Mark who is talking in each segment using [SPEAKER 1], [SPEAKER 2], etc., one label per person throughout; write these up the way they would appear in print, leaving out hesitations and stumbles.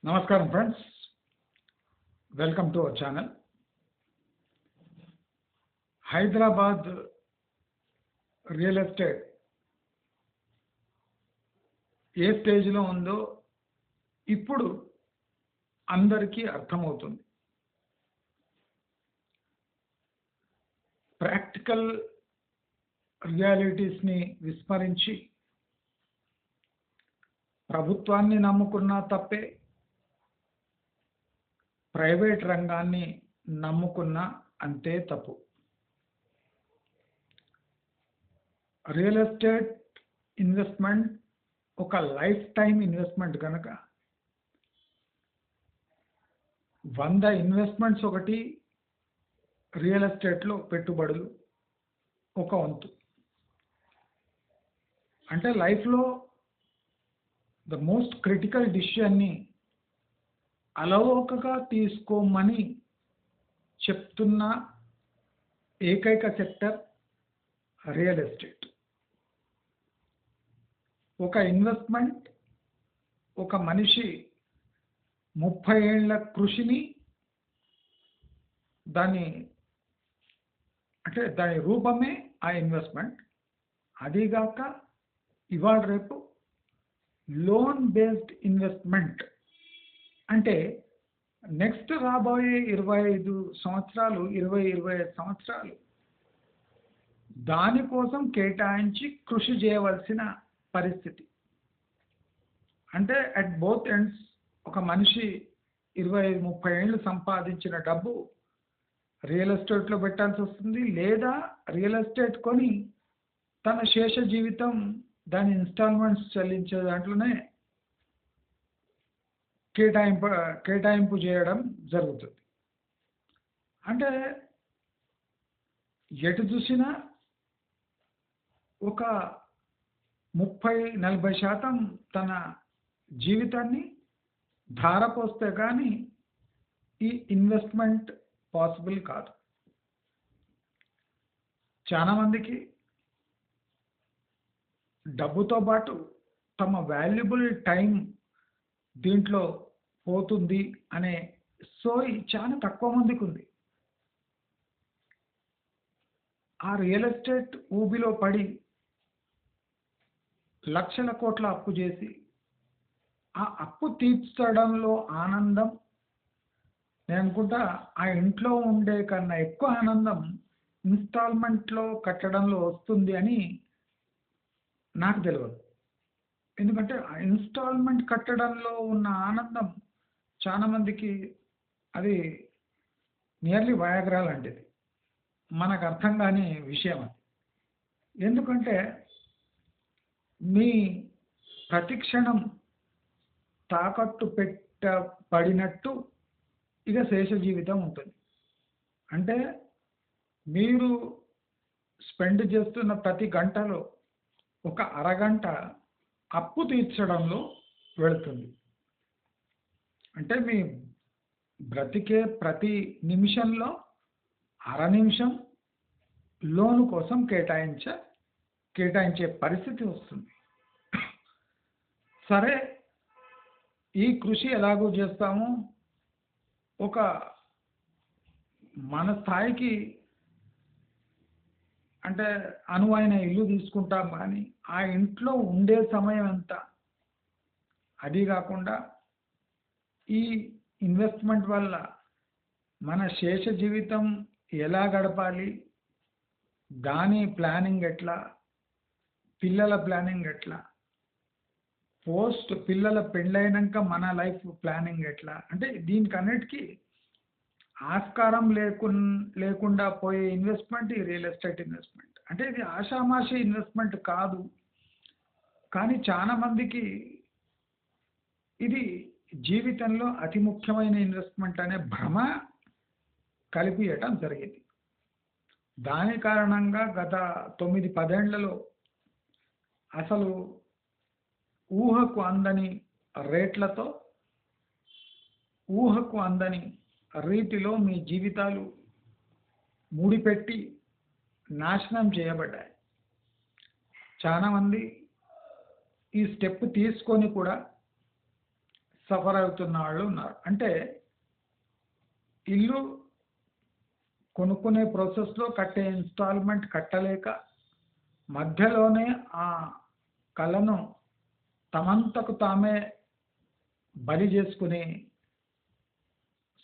[SPEAKER 1] Namaskaram friends, welcome to our channel. Hyderabad real estate ఏ స్టేజ్లో ఉందో ఇప్పుడు అందరికీ అర్థమవుతుంది. ప్రాక్టికల్ రియాలిటీస్ని విస్మరించి ప్రభుత్వాన్ని నమ్ముకున్నా తప్పే, ప్రైవేట్ రంగాన్ని నమ్ముకున్నా అంతే తప్పు. రియల్ ఎస్టేట్ ఇన్వెస్ట్మెంట్ ఒక లైఫ్ టైం ఇన్వెస్ట్మెంట్ కనుక 100 ఇన్వెస్ట్మెంట్స్ ఒకటి, రియల్ ఎస్టేట్లో పెట్టుబడులు ఒక వంతు. అంటే లైఫ్లో ద మోస్ట్ క్రిటికల్ డిసిషన్ని అలవోకగా తీసుకోమని చెప్తున్న ఏకైక సెక్టర్ రియల్ ఎస్టేట్. ఒక ఇన్వెస్ట్మెంట్ ఒక మనిషి 30 ఏళ్ల కృషిని దాని రూపమే ఆ ఇన్వెస్ట్మెంట్. అదిగాక ఇవాళ రేపు లోన్ బేస్డ్ ఇన్వెస్ట్మెంట్ అంటే నెక్స్ట్ రాబోయే 25 సంవత్సరాలు 25 సంవత్సరాలు దానికోసం కేటాయించి కృషి చేయవలసిన పరిస్థితి. అంటే అట్ బోత్ ఎండ్స్ ఒక మనిషి 25-30 ఏళ్ళు సంపాదించిన డబ్బు రియల్ ఎస్టేట్లో పెట్టాల్సి వస్తుంది, లేదా రియల్ ఎస్టేట్ కొని తన శేష జీవితం దాని ఇన్స్టాల్మెంట్స్ చెల్లించే దాంట్లోనే కేటాయింపు చేయడం జరుగుతుంది. అంటే ఎటు చూసినా ఒక 30-40% తన జీవితాన్ని ధారపోస్తే కానీ ఈ ఇన్వెస్ట్మెంట్ పాసిబుల్ కాదు. చాలామందికి డబ్బుతో పాటు తమ వాల్యుబుల్ టైం దీంట్లో పోతుంది అనే సోయి చాలా తక్కువ మందికి ఉంది. ఆ రియల్ ఎస్టేట్ ఊబిలో పడి లక్షల కోట్ల అప్పు చేసి ఆ అప్పు తీర్చడంలో ఆనందం, నేను అనుకుంటా ఆ ఇంట్లో ఉండే కన్నా ఎక్కువ ఆనందం ఇన్స్టాల్మెంట్లో కట్టడంలో వస్తుంది అని నాకు తెలియదు. ఎందుకంటే ఆ ఇన్స్టాల్మెంట్ కట్టడంలో ఉన్న ఆనందం చాలా మందికి అది నియర్లీ వయాగ్రా లాంటిది. మనకు అర్థం కాని విషయం అది. ఎందుకంటే మీ ప్రతిక్షణం తాకట్టు పెట్టబడినట్టు ఇక శేష జీవితం ఉంటుంది. అంటే మీరు స్పెండ్ చేస్తున్న ప్రతి గంటలో ఒక అరగంట అప్పు తీర్చడంలో వెళుతుంది. అంటే మీ బ్రతికే ప్రతి నిమిషంలో అర నిమిషం లోను కోసం కేటాయించే పరిస్థితి వస్తుంది. సరే, ఈ కృషి ఎలాగో చేస్తాము, ఒక మన స్థాయికి అంటే అనువైన ఇల్లు తీసుకుంటాం, కానీ ఆ ఇంట్లో ఉండే సమయం ఎంత, అది కాకుండా ఈ ఇన్వెస్ట్మెంట్ వల్ల మన శేష జీవితం ఎలా గడపాలి, దాని ప్లానింగ్ ఎట్లా, పిల్లల ప్లానింగ్ ఎట్లా, పోస్ట్ పిల్లల పెళ్ళైనాక మన లైఫ్ ప్లానింగ్ ఎట్లా, అంటే దీనికన్నిటికీ ఆస్కారం లేకుండా పోయే ఇన్వెస్ట్మెంట్ ఈ రియల్ ఎస్టేట్ ఇన్వెస్ట్మెంట్. అంటే ఇది ఆషామాషి ఇన్వెస్ట్మెంట్ కాదు, కానీ చాలా మందికి ఇది జీవితంలో అతి ముఖ్యమైన ఇన్వెస్ట్మెంట్ అనే భ్రమ కలిపియటం జరిగింది. దాని కారణంగా గత 9-10 ఏళ్లలో అసలు ఊహకు అందని రేట్లతో, ఊహకు అందని రీతిలో మీ జీవితాలు ముడిపెట్టి నాశనం చేయబడ్డాయి. చాలామంది ఈ స్టెప్ తీసుకొని కూడా సఫర్ అవుతున్న వాళ్ళు ఉన్నారు. అంటే ఇల్లు కొనుక్కునే ప్రాసెస్లో కట్టే ఇన్స్టాల్మెంట్ కట్టలేక మధ్యలోనే ఆ కళను తమంతకు తామే బలి చేసుకునే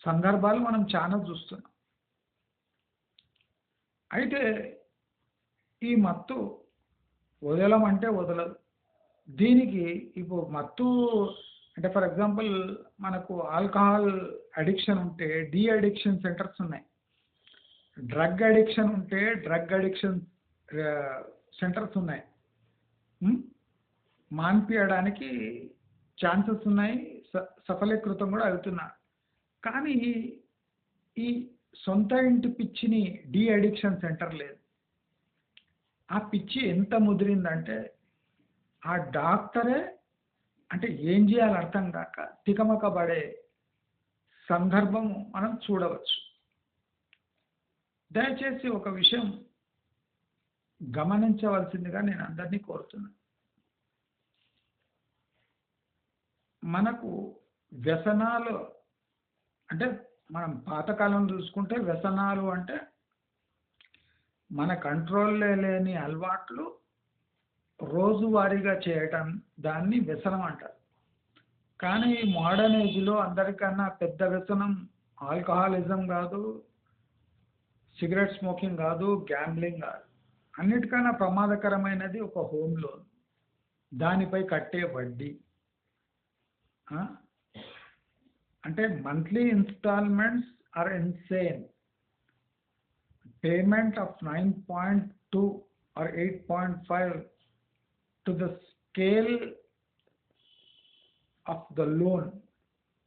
[SPEAKER 1] సందర్భాలు మనం చాలా చూస్తున్నాం. అయితే ఈ మత్తు వదలమంటే వదలదు. దీనికి ఇప్పుడు మత్తు అంటే ఫర్ ఎగ్జాంపుల్ మనకు ఆల్కహాల్ అడిక్షన్ ఉంటే డి అడిక్షన్ సెంటర్స్ ఉన్నాయి, డ్రగ్ అడిక్షన్ ఉంటే డ్రగ్ అడిక్షన్ సెంటర్స్ ఉన్నాయి. మాన్పియడానికి ఛాన్సెస్ ఉన్నాయి, సఫలీకృతం కూడా అవుతున్నారు. కానీ ఈ సొంత ఇంటి పిచ్చిని డి అడిక్షన్ సెంటర్ లేదు. ఆ పిచ్చి ఎంత ముదిరిందంటే ఆ డాక్టరే అంటే ఏం చేయాలో అర్థం కాక తికమక పడే సందర్భము మనం చూడవచ్చు. దయచేసి ఒక విషయం గమనించవలసిందిగా నేను అందరినీ కోరుతున్నాను. మనకు వ్యసనాలు అంటే మనం పాతకాలం చూసుకుంటే వ్యసనాలు అంటే మన కంట్రోల్లో లేని అలవాట్లు రోజువారీగా చేయటం, దాన్ని వ్యసనం అంటారు. కానీ మోడర్న్ ఏజ్లో అందరికన్నా పెద్ద వ్యసనం ఆల్కహాలిజం కాదు, సిగరెట్ స్మోకింగ్ కాదు, గ్యాంబ్లింగ్ కాదు. అన్నిటికన్నా ప్రమాదకరమైనది ఒక హోమ్ లోన్, దానిపై కట్టే వడ్డీ. అంటే monthly installments are insane. Payment of 9.2 or 8.5 to the scale of the loan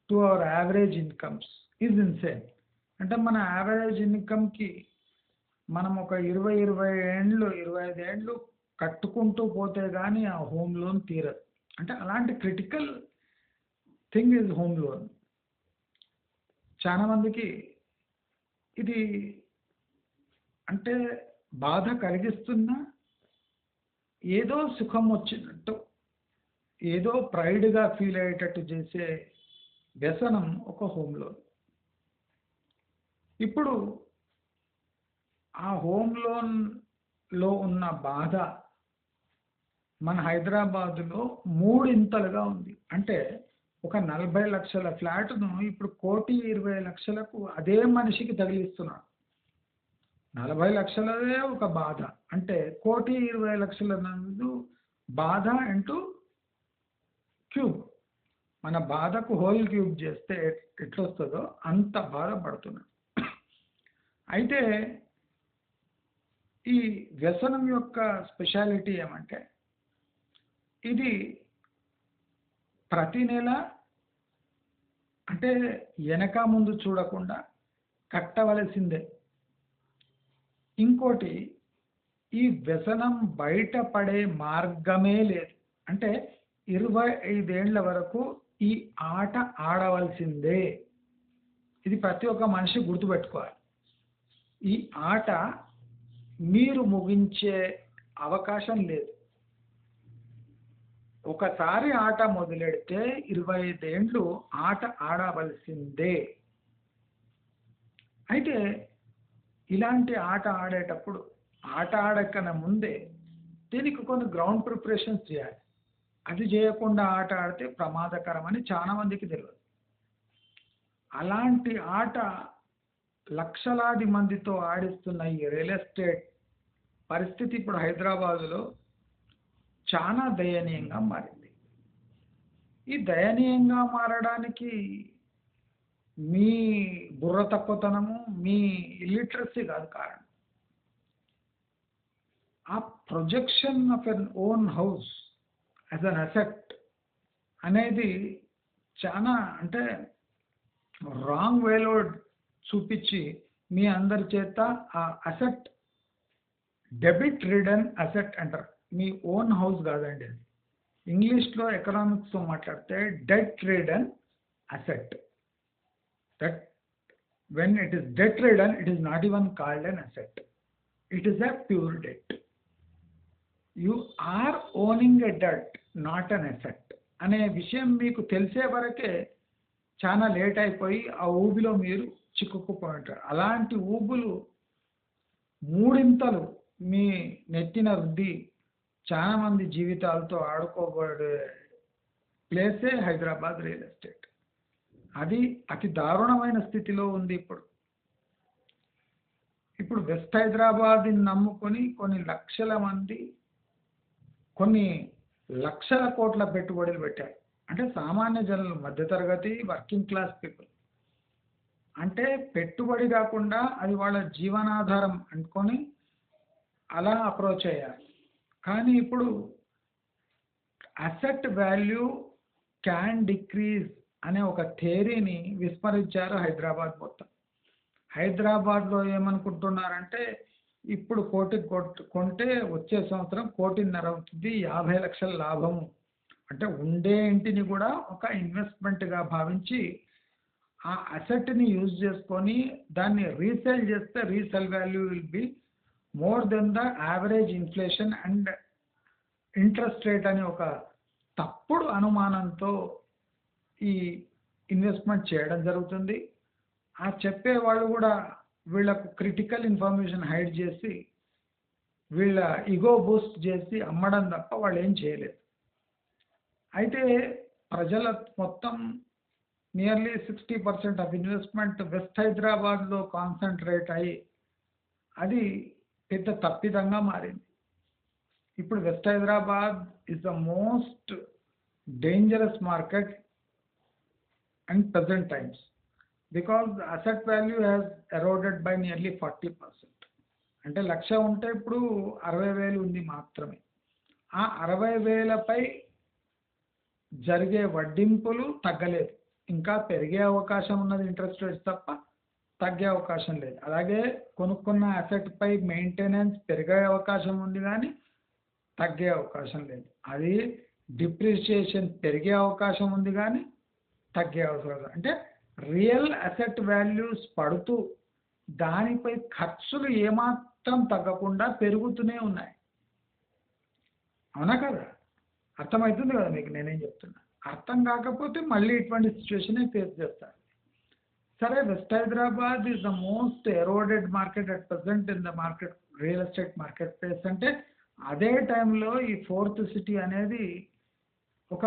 [SPEAKER 1] to our average incomes is insane. అంటే మన యావరేజ్ ఇన్కమ్కి మనం ఒక 20-25 ఏండ్లు కట్టుకుంటూ పోతే కానీ ఆ హోమ్ లోన్ తీరదు. అంటే అలాంటి critical thing is home loan. చాలా మందికి ఇది అంటే బాధ కలిగిస్తున్నా ఏదో సుఖం వచ్చినట్టు, ఏదో ప్రైడ్గా ఫీల్ అయ్యేటట్టు చేసే వ్యసనం ఒక హోమ్ లోన్. ఇప్పుడు ఆ హోమ్ లోన్లో ఉన్న బాధ మన హైదరాబాదులో 3 ఇంతలుగా ఉంది. అంటే ఒక 40 లక్షల ఫ్లాట్ను ఇప్పుడు 1,20,00,000కు అదే మనిషికి తగిలిస్తున్నాడు. 40 లక్షలదే ఒక బాధ అంటే 1,20,00,000 నందు బాధ ఇంటూ క్యూబ్. మన బాధకు హోల్ క్యూబ్ చేస్తే ఎట్లొస్తుందో అంత బాధపడుతున్నాడు. అయితే ఈ వ్యసనం యొక్క స్పెషాలిటీ ఏమంటే ఇది ప్రతి నెల అంటే వెనక ముందు చూడకుండా కట్టవలసిందే. ఇంకోటి ఈ వ్యసనం బయటపడే మార్గమే లేదు. అంటే 25 ఏండ్ల వరకు ఈ ఆట ఆడవలసిందే. ఇది ప్రతి ఒక్క మనిషి గుర్తుపెట్టుకోవాలి. ఈ ఆట మీరు ముగించే అవకాశం లేదు. ఒకసారి ఆట మొదలెడితే 25 ఏండ్లు ఆట ఆడవలసిందే. అయితే ఇలాంటి ఆట ఆడేటప్పుడు ఆట ఆడకన్నా ముందే దీనికి కొన్ని గ్రౌండ్ ప్రిపరేషన్స్ చేయాలి. అది చేయకుండా ఆట ఆడితే ప్రమాదకరం అని చాలా మందికి తెలియదు. అలాంటి ఆట లక్షలాది మందితో ఆడిస్తున్న ఈ రియల్ ఎస్టేట్ పరిస్థితి ఇప్పుడు హైదరాబాదులో చాలా దయనీయంగా మారింది. ఈ దయనీయంగా మారడానికి మీ బుర్ర తక్కువతనము, మీ ఇల్లిటరసీ కాదు కారణం. ఆ projection of an own house as an asset అనేది చాలా అంటే రాంగ్ వేలో చూపించి మీ అందరి చేత ఆ అసెట్ డెబిట్ రిడన్ అసెట్ అంటారు. మీ ఓన్ హౌస్ కాదండి, ఇంగ్లీష్లో ఎకనామిక్స్తో మాట్లాడితే debt ridden asset. That when it is debt ridden, it is not even called an asset. It is a pure debt. You are owning a debt, not an asset. అనే విషయం మీకు తెలిసే వరకే చాలా late అయిపోయి ఆ ఊబిలో మీరు చిక్కుకుపోయి ఉంటారు. అలాంటి ఊబులు మూడింతలు మీ నెత్తిన రుద్ది చాలా మంది జీవితాలతో ఆడుకోబడే ప్లేసే హైదరాబాద్ రియల్ ఎస్టేట్. అది అతి దారుణమైన స్థితిలో ఉంది ఇప్పుడు. ఇప్పుడు వెస్ట్ హైదరాబాద్ని నమ్ముకొని కొన్ని లక్షల మంది కొన్ని లక్షల కోట్ల పెట్టుబడులు పెట్టారు. అంటే సామాన్య జనులు, మధ్యతరగతి, వర్కింగ్ క్లాస్ పీపుల్. అంటే పెట్టుబడి కాకుండా అది వాళ్ళ జీవనాధారం అనుకొని అలా అప్రోచ్ అయ్యారు. కానీ ఇప్పుడు అసెట్ వాల్యూ క్యాన్ డిక్రీజ్ అనే ఒక థియరీని విస్మరించారు హైదరాబాద్ మొత్తం. హైదరాబాద్లో ఏమనుకుంటున్నారంటే ఇప్పుడు కోటికి కొంటే వచ్చే సంవత్సరం 1.5 అవుతుంది, 50 లక్షల లాభము. అంటే ఉండే ఇంటిని కూడా ఒక ఇన్వెస్ట్మెంట్గా భావించి ఆ అసెట్ని యూజ్ చేసుకొని దాన్ని రీసేల్ చేస్తే resale value will be more than the average inflation and interest rate అనే ఒక తప్పుడు అనుమానంతో ఈ ఇన్వెస్ట్మెంట్ చేయడం జరుగుతుంది. ఆ చెప్పే వాళ్ళు కూడా వీళ్ళకు క్రిటికల్ ఇన్ఫర్మేషన్ హైడ్ చేసి వీళ్ళ ఈగో బూస్ట్ చేసి అమ్మడం తప్ప వాళ్ళు ఏం చేయలేదు. అయితే ప్రజల మొత్తం నియర్లీ 60% ఆఫ్ ఇన్వెస్ట్మెంట్ వెస్ట్ హైదరాబాద్లో కాన్సన్ట్రేట్ అయ్యి అది పెద్ద తప్పిదంగా మారింది. ఇప్పుడు west Hyderabad is the most dangerous market and present times because the asset value has eroded by nearly 40%. అంటే 1,00,000 ఉంటే ఇప్పుడు 60,000 ఉంది మాత్రమే. ఆ 60,000పై జరిగే వడ్డింపులు తగ్గలేదు, ఇంకా పెరిగే అవకాశం ఉన్నది ఇంట్రెస్ట్ రేట్స్ తప్ప తగ్గే అవకాశం లేదు. అలాగే కొనుక్కున్న అసెట్ పై మెయింటెనెన్స్ పెరిగే అవకాశం ఉంది కానీ తగ్గే అవకాశం లేదు. అది డిప్రిషియేషన్ పెరిగే అవకాశం ఉంది కానీ తగ్గే అవసరం లేదు. అంటే రియల్ అసెట్ వాల్యూస్ పడుతూ దానిపై ఖర్చులు ఏమాత్రం తగ్గకుండా పెరుగుతూనే ఉన్నాయి. అవునా కదా? అర్థమవుతుంది కదా మీకు నేనేం చెప్తున్నా? అర్థం కాకపోతే మళ్ళీ ఇటువంటి సిచ్యువేషన్ ఫేస్ చేస్తారు. సరే, west Hyderabad is the most eroded market at present in the market real estate market place. అంటే అదే టైంలో ఈ 4th సిటీ అనేది ఒక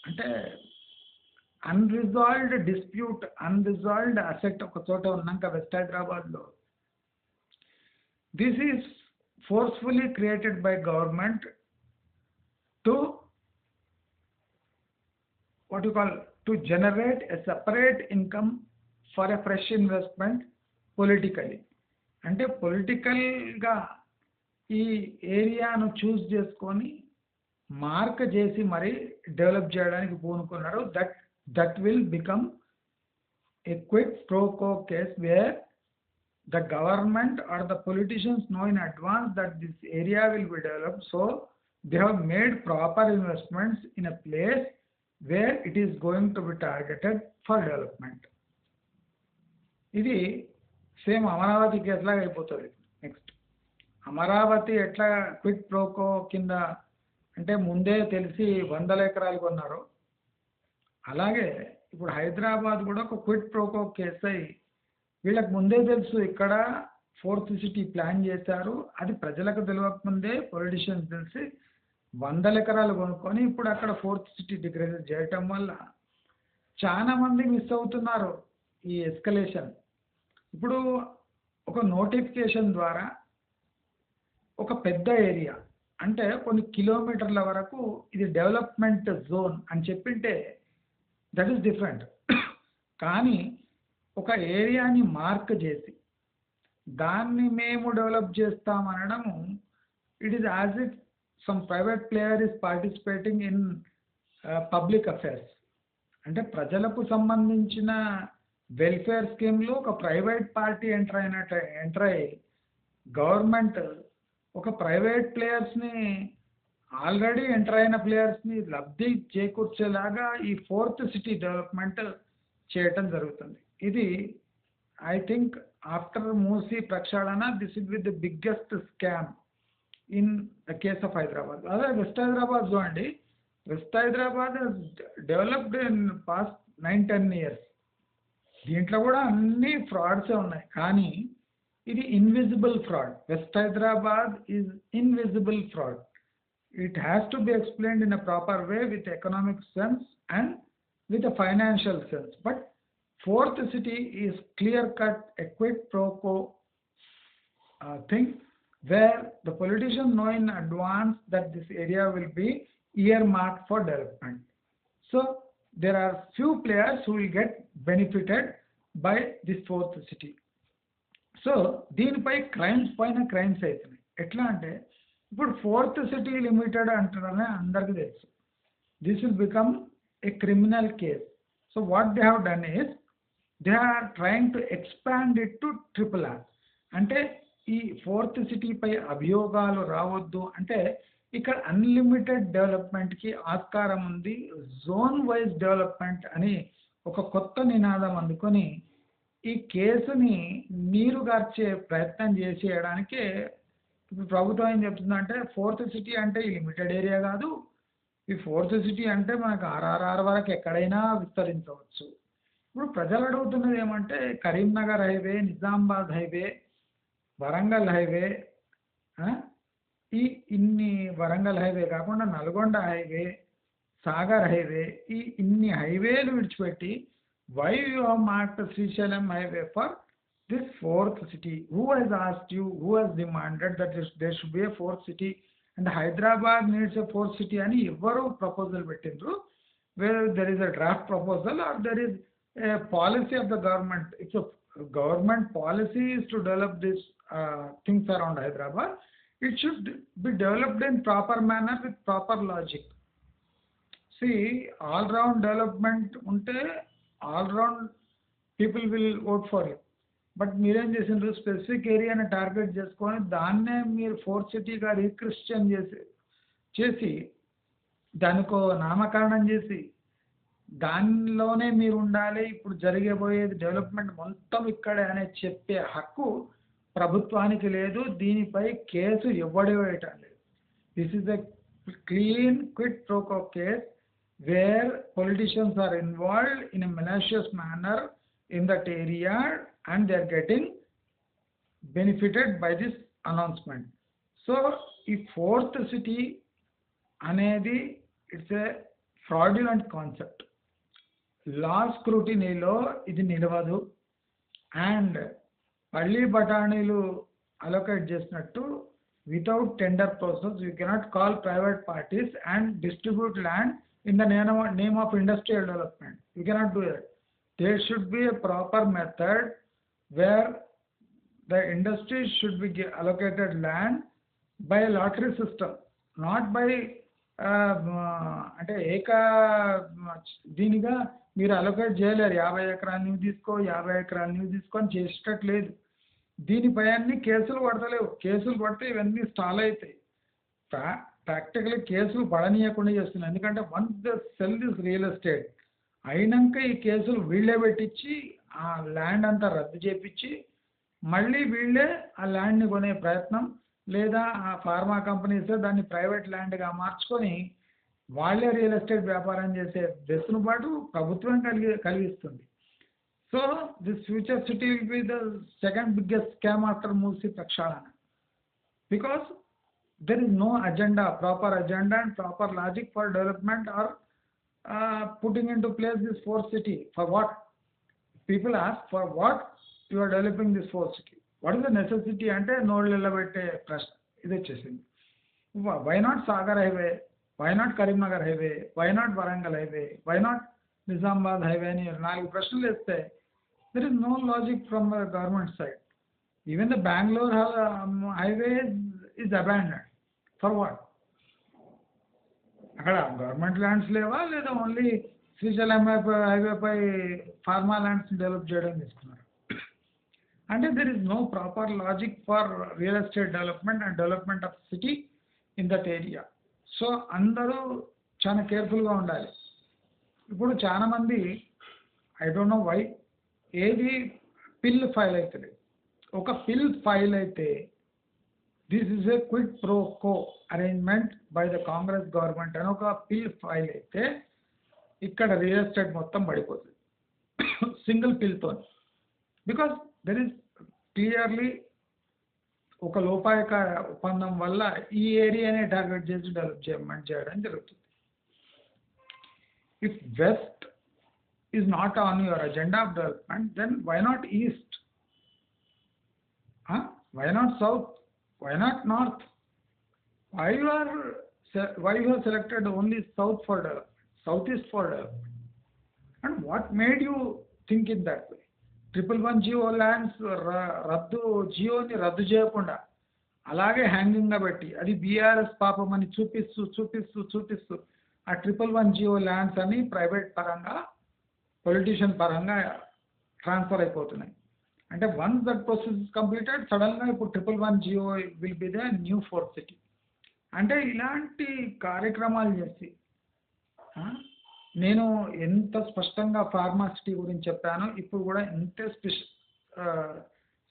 [SPEAKER 1] అంటే అన్రిజాల్వ్డ్ డిస్ప్యూట్, అన్రిజాల్వ్డ్ అసెట్ ఒక చోట ఉన్నాక వెస్ట్ హైదరాబాద్లో this is forcefully created by government to what you call to generate a separate income for a fresh investment politically. అంటే పొలిటికల్గా ఈ ఏరియాను చూస్ చేసుకొని మార్క్ చేసి మరి డెవలప్ చేయడానికి పూనుకున్నారు. That will become a quid pro quo case where the government or the politicians know in advance that this area will be developed, so they have made proper investments in a place where it is going to be targeted for development. ఇది same Amaravati కేసులాగా అయిపోతుంది. Next Amaravati ఎట్లా quid pro quo కింద అంటే ముందే తెలిసి 100 ఎకరాలు కొన్నారు, అలాగే ఇప్పుడు హైదరాబాద్ కూడా ఒక క్విట్ ప్రోకో కేసు అయి వీళ్ళకి ముందే తెలుసు ఇక్కడ 4th సిటీ ప్లాన్ చేశారు, అది ప్రజలకు తెలియకముందే పొలిటీషియన్స్ తెలిసి 100 ఎకరాలు కొనుక్కొని ఇప్పుడు అక్కడ 4th సిటీ డిక్లేర్ చేయటం వల్ల చాలా మంది మిస్ అవుతున్నారు ఈ ఎస్కలేషన్. ఇప్పుడు ఒక నోటిఫికేషన్ ద్వారా ఒక పెద్ద ఏరియా అంటే కొన్ని కిలోమీటర్ల వరకు ఇది డెవలప్మెంట్ జోన్ అని చెప్పింటే దట్ ఈస్ డిఫరెంట్. కానీ ఒక ఏరియాని మార్క్ చేసి దాన్ని మేము డెవలప్ చేస్తామనడము it is as if some private player is participating in public affairs. అంటే ప్రజలకు సంబంధించిన వెల్ఫేర్ స్కీమ్లో ఒక ప్రైవేట్ పార్టీ ఎంటర్ అయ్యి గవర్నమెంట్ ఒక ప్రైవేట్ ప్లేయర్స్ని ఆల్రెడీ ఎంటర్ అయిన ప్లేయర్స్ని లబ్ధి చేకూర్చేలాగా ఈ 4th సిటీ డెవలప్మెంట్ చేయటం జరుగుతుంది. ఇది ఐ థింక్ ఆఫ్టర్ మూసీ ప్రక్షాళన this is with the biggest scam in the case of Hyderabad. అదే వెస్ట్ హైదరాబాద్ చూడండి, west Hyderabad developed in past 9-10 years. దీంట్లో కూడా అన్ని ఫ్రాడ్సే ఉన్నాయి, కానీ ఇది invisible fraud. West Hyderabad is invisible fraud. It has to be explained in a proper way with economic sense and with a financial sense. But fourth city is clear-cut, a quid pro quo thing, where the politicians know in advance that this area will be earmarked for development. So there are few players who will get benefited by this fourth city. So దీనిపై crimes పైన crimes అవుతున్నాయి. ఎట్లా అంటే ఇప్పుడు fourth city limited అంటారని అందరికీ తెలుసు. This will become a criminal case. So what they have done is they are trying to expand it to RRR. అంటే ఈ ఫోర్త్ సిటీపై అభియోగాలు రావద్దు అంటే ఇక్కడ అన్లిమిటెడ్ డెవలప్మెంట్కి ఆస్కారం ఉంది. జోన్ వైజ్ డెవలప్మెంట్ అని ఒక కొత్త నినాదం అందుకొని ఈ కేసుని నీరుగార్చే ప్రయత్నం చేసేయడానికే ఇప్పుడు ప్రభుత్వం ఏం చెప్తుందంటే ఫోర్త్ సిటీ అంటే ఈ లిమిటెడ్ ఏరియా కాదు, ఈ ఫోర్త్ సిటీ అంటే మనకు RRR వరకు ఎక్కడైనా విస్తరించవచ్చు. ఇప్పుడు ప్రజలు అడుగుతున్నది ఏమంటే Karimnagar highway, Nizamabad highway, Warangal highway, ఇన్ని వరంగల్ హైవే కాకుండా నల్గొండ హైవే, సాగర్ హైవే, ఇన్ని హైవేలు విడిచిపెట్టి why you have marked Srisailam highway for this fourth city? Who has asked you, who has demanded that there should be a fourth city and Hyderabad needs a fourth city? Ani evvaru proposal pettindru, where there is a draft proposal or there is a policy of the government. If a government policy is to develop this things around Hyderabad, it should be developed in proper manner with proper logic. See, all round development unte all round people will vote for it. But మీరేం చేసిండ్రు, specific ఏరియాని target చేసుకొని దాన్నే మీరు fourth సిటీగా రీక్రిస్టియన్ చేసి దానికో నామకరణం చేసి దానిలోనే మీరు ఉండాలి, ఇప్పుడు జరగబోయేది డెవలప్మెంట్ మొత్తం ఇక్కడే అనే చెప్పే హక్కు ప్రభుత్వానికి లేదు. దీనిపై కేసు ఎవడే వేయటం లేదు. This is a clean quid pro quo case where politicians are involved in a malicious manner in that area and they are getting benefited by this announcement. So if fourth city anedi it's a fraudulent concept. Law scrutiny lo idi nilvadu and palli batanilu allocate chesinattu without tender process you cannot call private parties and distribute land in the name of industrial development. You cannot do that. There should be a proper method where the industry should be allocated land by a lottery system, not by అంటే దీనిగా మీరు allocate చేయలేరు. 50 ఎకరాలు నువ్వు తీసుకో, 50 ఎకరాలు నువ్వు తీసుకొని చేసేటట్లేదు. దీనిపై అన్ని కేసులు పడతలేవు. కేసులు పడితే ఇవన్నీ స్టాల్ అవుతాయి. ప్రాక్టికల్లీ కేసులు పడనీయకుండా చేస్తున్నాయి. ఎందుకంటే once the cell this real estate అయినాక ఈ కేసులు వీళ్ళే పెట్టించి ఆ ల్యాండ్ అంతా రద్దు చేపించి మళ్ళీ వీళ్ళే ఆ ల్యాండ్ని కొనే ప్రయత్నం, లేదా ఆ ఫార్మా కంపెనీస్ దాన్ని ప్రైవేట్ ల్యాండ్గా మార్చుకొని వాళ్ళే రియల్ ఎస్టేట్ వ్యాపారం చేసే వెసులుబాటు ప్రభుత్వం కలిగిస్తుంది. So this future city will be the second biggest scam after Musi ప్రక్షాళన, because there is no agenda, proper agenda and proper logic for development are putting into place this fourth city. For what? People ask, for what you are developing this fourth city? What is the necessity? Ante nodilla bette prashna ide chesindi. Why not Sagar highway? Why not Karimnagar highway? Why not Warangal highway? Why not Nizamabad highway? Ani nalugu prashnalu iste there is no logic from the government side. Even the Bangalore highway is abandoned. For what? అక్కడ government lands లేవా, లేదా only Srisailam హైవేపై pharma lands develop చేయడం తీసుకున్నారు. అంటే there is no proper logic for real estate development and development of city in that area. So అందరూ చాలా కేర్ఫుల్గా ఉండాలి. ఇప్పుడు చాలామంది ఐ డోంట్ నో వై ఏది పిల్ ఫైల్ అవుతుంది. ఒక పిల్ ఫైల్ అయితే This is a quid pro quo arrangement by the Congress government అని ఒక బిల్ ఫైల్ అయితే ఇక్కడ రియల్ ఎస్టేట్ మొత్తం పడిపోతుంది సింగిల్ పిల్తో. బికాస్ దెర్ ఇస్ క్లియర్లీ ఒక లోపాయక ఒప్పందం వల్ల ఈ ఏరియానే టార్గెట్ చేసి డెవలప్మెంట్ చేయడం జరుగుతుంది. If west is not on your agenda of development, then why not east? Why not south? Why not north? Why you have selected only south for development, southeast for development? And what made you think in that way? 111 geo lands రద్దు Gionee రద్దు చేయకుండా అలాగే హ్యాంగింగ్గా పెట్టి అది BRS పాపం అని చూపిస్తూ ఆ 111 జియో ల్యాండ్స్ అని ప్రైవేట్ పరంగా పొలిటీషియన్ పరంగా ట్రాన్స్ఫర్ అయిపోతున్నాయి. అంటే once that process is completed సడన్గా ఇప్పుడు 111 GO will be the new fourth city. అంటే ఇలాంటి కార్యక్రమాలు చేసి నేను ఎంత స్పష్టంగా ఫార్మా సిటీ గురించి చెప్పానో ఇప్పుడు కూడా ఎంత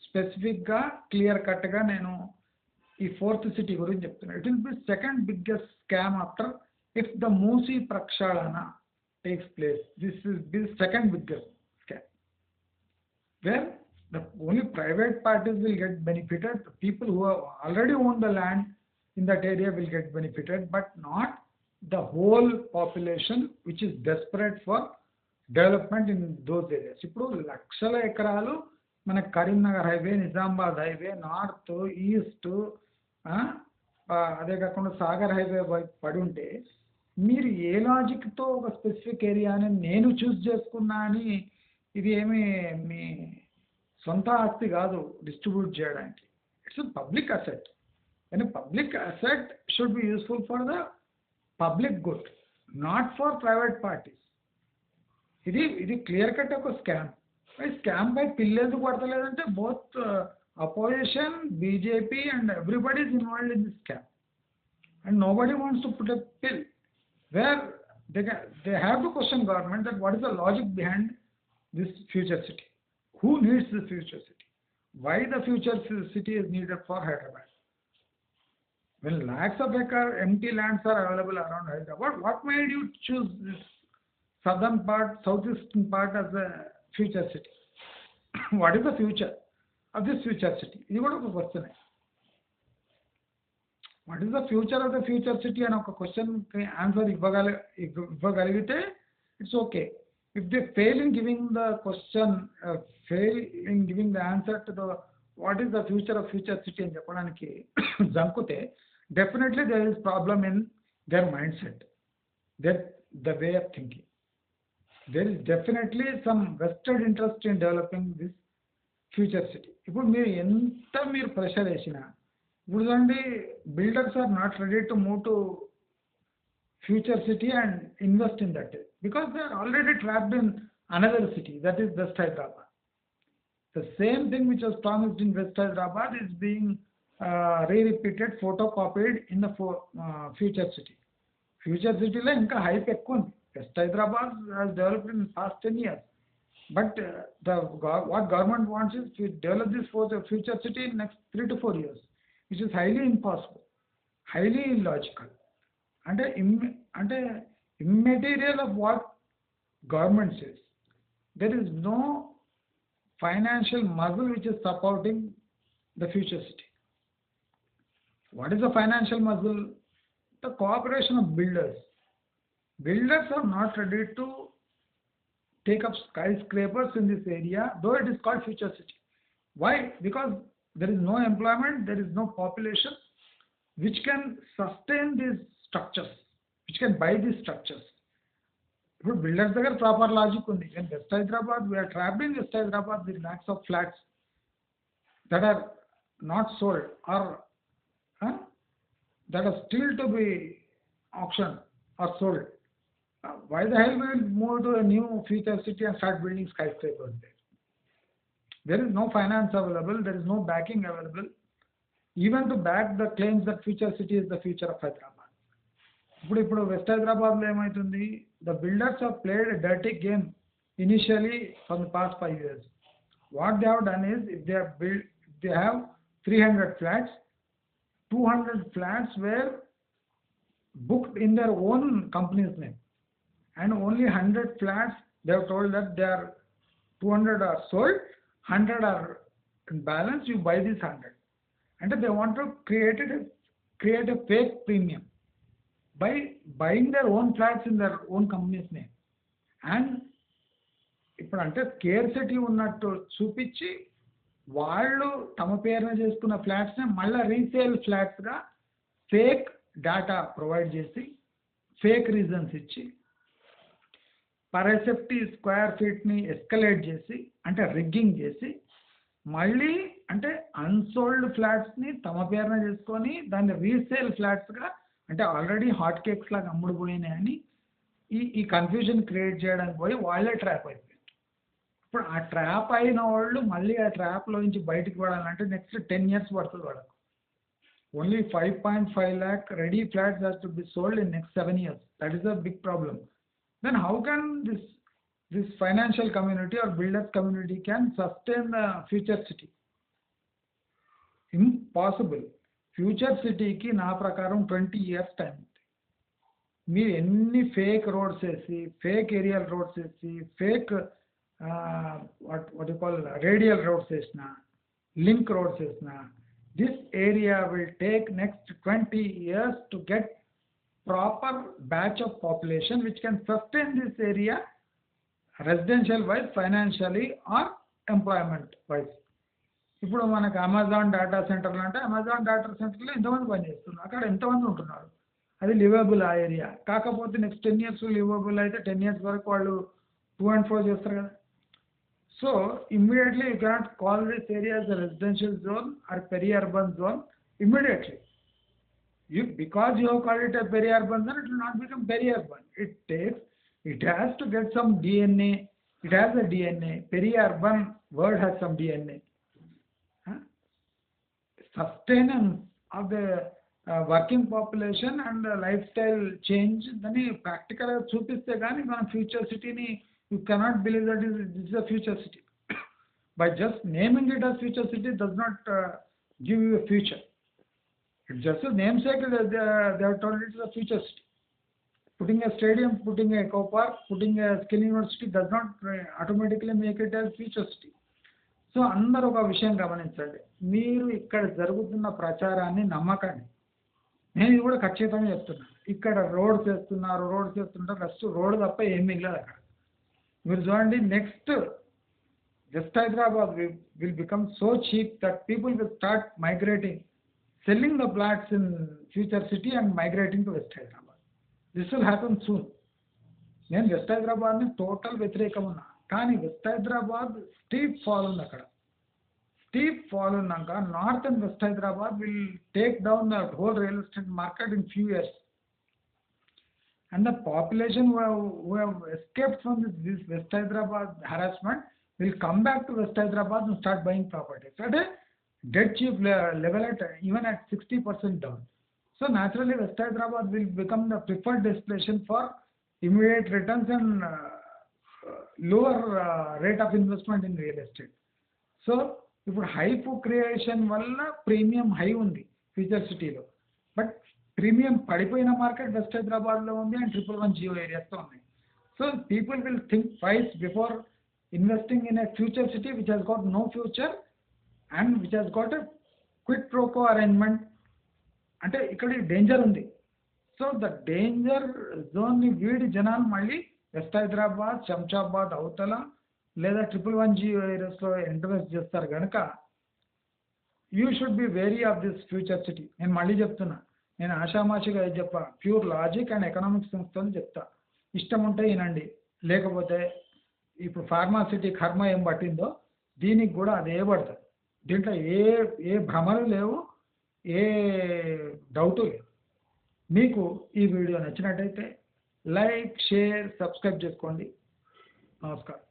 [SPEAKER 1] స్పెసిఫిక్గా క్లియర్ కట్గా నేను ఈ ఫోర్త్ సిటీ గురించి చెప్తున్నాను. It will be second biggest scam after if the Musi ప్రక్షాళన takes place. This is the second biggest scam, where the only private parties will get benefited. The people who have already owned the land in that area will get benefited, but not the whole population which is desperate for development in those areas. ఇప్పుడు లక్షల ఎకరాలు మన Karimnagar highway, Nizamabad highway, north east, అదే కాకుండా Sagar highway వైపు పడి ఉంటే మీరు ఏ లాజిక్తో ఒక స్పెసిఫిక్ ఏరియాని నేను చూస్ చేసుకున్నా అని ఇది ఏమి మీ సొంత ఆస్తి కాదు డిస్ట్రిబ్యూట్ చేయడానికి. It's public asset and public asset should be useful for the public good, not for private parties. ఇది క్లియర్ కట్ ఒక స్కామ్. స్కామ్ పై పిల్లు ఎందుకు పడతలేదంటే both opposition, BJP and everybody is involved in this scam and nobody wants to put a PIL where they have to question government that what is the logic behind this future city? Who needs this future city? Why the future city is needed for Hyderabad? When lakhs of acre empty lands are available around Hyderabad, what made you choose this southern part, southeastern part as a future city? What is the future of this future city? This is a question. What is the future of the future city? And a question answer ఇవ్వగలిగితే it's okay. If they fail in giving the question, fail in giving the answer to the what is the future of future city అని చెప్పడానికి జంకుతే definitely there is problem in their mindset, the way of thinking. There is definitely some vested interest in developing this future city. ఇప్పుడు మీరు ఎంత pressure వేసినా ఇప్పుడు చూడండి, builders are not ready to move to future city and invest in that because they are already trapped in another city, that is West Hyderabad. The same thing which was promised in West Hyderabad is being re-repeated, photocopied in the future city. Future city lo inka hype ekku undi. West Hyderabad has developed in past 10 years, but what government wants is to develop this for the future city in next 3 to 4 years. Which is highly impossible, highly illogical, and immaterial of what government says. There is no financial muscle which is supporting the future city. What is the financial muscle? The cooperation of builders. Builders are not ready to take up skyscrapers in this area, though it is called future city. Why? Because there is no employment, there is no population which can sustain these structures, which can buy these structures. But builders దగ్గర proper logic ఉంది. In West Hyderabad, we are trapped in West Hyderabad with lakhs of flats that are not sold or that are still to be auctioned or sold. Why the hell we will move to a new future city and start building skyscrapers there? There is no finance available, there is no backing available, even to back the claims that future city is the future of Hyderabad. ఇప్పుడు west హైదరాబాద్లో ఏమవుతుంది? The builders have played a dirty game initially for the past 5 years. What they have done is, if they have 300 flats, 200 flats were booked in their own company's name, and only 100 flats they have told that they are 200 are sold, 100 are in balance, you buy this 100. And they want to create a fake premium by buying their own flats in their own company's name. And ఇప్పుడు అంటే scarcity ఉన్నట్టు చూపించి వాళ్ళు తమ పేరున చేసుకున్న ఫ్లాట్స్ని మళ్ళీ resale ఫ్లాట్స్గా fake data provide చేసి ఫేక్ రీజన్స్ ఇచ్చి పర్ ఎస్ఎఫ్టీ స్క్వేర్ ఫీట్ని ఎస్కలేట్ చేసి అంటే రిగ్గింగ్ చేసి మళ్ళీ అంటే అన్సోల్డ్ ఫ్లాట్స్ని తమ పేరున చేసుకొని దాన్ని రీసేల్ ఫ్లాట్స్గా అంటే ఆల్రెడీ హాట్ కేక్స్ లాగా అమ్ముడుపోయినాయని ఈ కన్ఫ్యూజన్ క్రియేట్ చేయడానికి పోయి వాళ్ళే ట్రాప్ అయిపోయింది. ఇప్పుడు ఆ ట్రాప్ అయిన వాళ్ళు మళ్ళీ ఆ ట్రాప్లో నుంచి బయటకు పడాలంటే నెక్స్ట్ 10 years పడుతుంది వాళ్ళకు. Only 5.5 lakh ready flats has to be sold in next 7 years. That is a big problem. Then how can this financial community or builders community can sustain the future city? Impossible. Future city ki na prakaram 20 years time ఉంది. మీరు ఎన్ని fake roads వేసి fake aerial roads వేసి fake what you call radial roads వేసినా link roads వేసినా this area will take next 20 years to get proper batch of population which can sustain this area residential wise, financially or employment wise. ఇప్పుడు మనకు Amazon data సెంటర్లు అంటే Amazon data సెంటర్లో ఎంతమంది పనిచేస్తున్నారు, అక్కడ ఎంతమంది ఉంటున్నారు, అది లివబుల్ ఆ ఏరియా. కాకపోతే నెక్స్ట్ 10 years లివబుల్ అయితే 10 years వరకు వాళ్ళు 2 and 4 చేస్తారు కదా. So immediately you cannot call this area as a residential zone or peri-urban zone immediately. Because you have called it a peri-urban zone, it will not become peri-urban. It has to get some DNA. It has a DNA. Peri-urban word has some DNA. Sustenance of the working population and the lifestyle change, then practical చూపిస్తే కానీ మన future సిటీని you cannot believe that this is a future city. By just naming it as future city does not give you a future. It's just a namesake. They have told it is a future city. Putting a stadium, putting a eco park, putting a skill university does not automatically make it as future city. So అందరూ ఒక విషయం గమనించండి, మీరు ఇక్కడ జరుగుతున్న ప్రచారాన్ని నమ్మకండి. నేను ఇది కూడా ఖచ్చితంగా చెప్తున్నాను. ఇక్కడ రోడ్స్ వేస్తుంటారు, ఫస్ట్ రోడ్ తప్ప ఏం మిగలదు అక్కడ. మీరు చూడండి, next west Hyderabad will become so cheap that people will start migrating, selling the flats in future city and migrating to west Hyderabad. This will happen soon. నేను వెస్ట్ హైదరాబాద్ని టోటల్ వ్యతిరేకం ఉన్నా, కానీ వెస్ట్ హైదరాబాద్ స్టీప్ ఫాల్ ఉంది. అక్కడ స్టీప్ ఫాల్ ఉన్నాక north and west Hyderabad will take down the whole real estate market in few years. And the population who have escaped from this West Hyderabad harassment will come back to West Hyderabad and start buying properties at a dead cheap level, at even at 60% down. So naturally West Hyderabad will become the preferred destination for immediate returns and lower rate of investment in real estate. So ఇప్పుడు hype creation వల్ల premium high ఉంది future సిటీలో, but premium పడిపోయిన market west హైదరాబాద్లో ఉంది and 111 GO ఏరియాస్తో ఉన్నాయి. So people will think twice before investing in a future city which has got no future and which has got a quid pro quo arrangement. అంటే ఇక్కడ danger ఉంది. So the danger జోన్ని వీడి జనాలు మళ్ళీ వెస్ట్ హైదరాబాద్, శంషాబాద్ అవతల లేదా 111 జియో ఏరియాస్లో ఇన్వెస్ట్ చేస్తారు కనుక you should be very of this future city. నేను మళ్ళీ చెప్తున్నా, నేను ఆషామాషిగా చెప్పా, ప్యూర్ లాజిక్ అండ్ ఎకనామిక్స్ సెన్స్తో చెప్తా. ఇష్టం ఉంటే వినండి, లేకపోతే ఇప్పుడు ఫార్మాసిటీ కర్మ ఏం పట్టిందో దీనికి కూడా అదే పడుతుంది. దీంట్లో ఏ భ్రమలు లేవు, ఏ డౌటు లేదు. మీకు ఈ వీడియో నచ్చినట్టయితే లైక్, షేర్, సబ్స్క్రైబ్ చేసుకోండి. నమస్కారం.